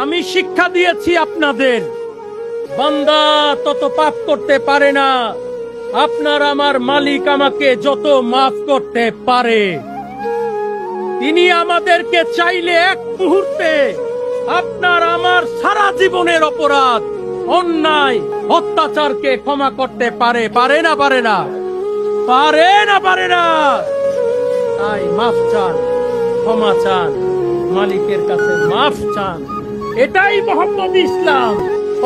আমি শিক্ষা দিয়েছি আপনাদের, বান্দা তত পাপ করতে পারে না আপনার আমার মালিক আমাকে যত মাফ করতে পারে। তিনি আমাদেরকে চাইলে এক মুহূর্তে আপনার আমার সারা জীবনের অপরাধ, অন্যায়, অত্যাচারকে ক্ষমা করতে পারে। পারে না? পারে না? পারে না? পারে না? তাই মাফ চান, ক্ষমা চান, মালিকের কাছে মাফ চান। এটাই মোহাম্মদ ইসলাম।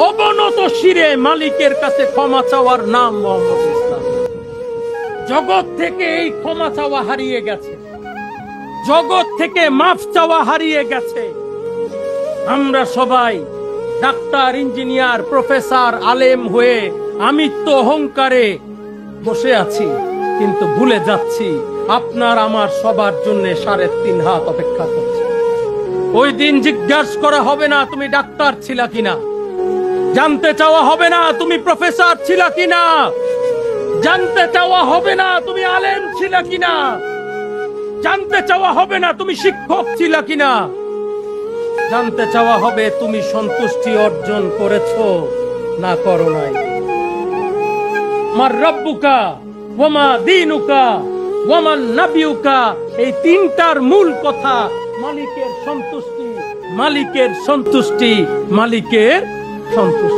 অবনত শিরে মালিকের কাছে ক্ষমা চাওয়ার নাম মোহাম্মদ ইসলাম। জগৎ থেকে এই ক্ষমা চাওয়া হারিয়ে গেছে, জগৎ থেকে মাফ চাওয়া হারিয়ে গেছে। আমরা সবাই ডাক্তার, ইঞ্জিনিয়ার, প্রফেসর, আলেম হয়ে আমিত্ব অহংকারে বসে আছি, কিন্তু ভুলে যাচ্ছি আপনার আমার সবার জন্য 3.5 হাত অপেক্ষা করছে। ওই দিন জিজ্ঞাসা করা হবে না তুমি ডাক্তার ছিলা কিনা, জানতে চাওয়া হবে না তুমি প্রফেসর ছিলা কিনা, জানতে চাওয়া হবে না তুমি আলেম ছিলা কিনা, জানতে চাওয়া হবে না তুমি শিক্ষক ছিলা কিনা, জানতে চাওয়া হবে তুমি সন্তুষ্টি অর্জন করেছো না করো নাই। মার রব্বুকা ওয়ামা দীনুকা ওয়ামান নাবিয়ুকা, এই তিনটার মূল কথা মালিকের সন্তুষ্টি, মালিকের সন্তুষ্টি, মালিকের সন্তুষ্টি।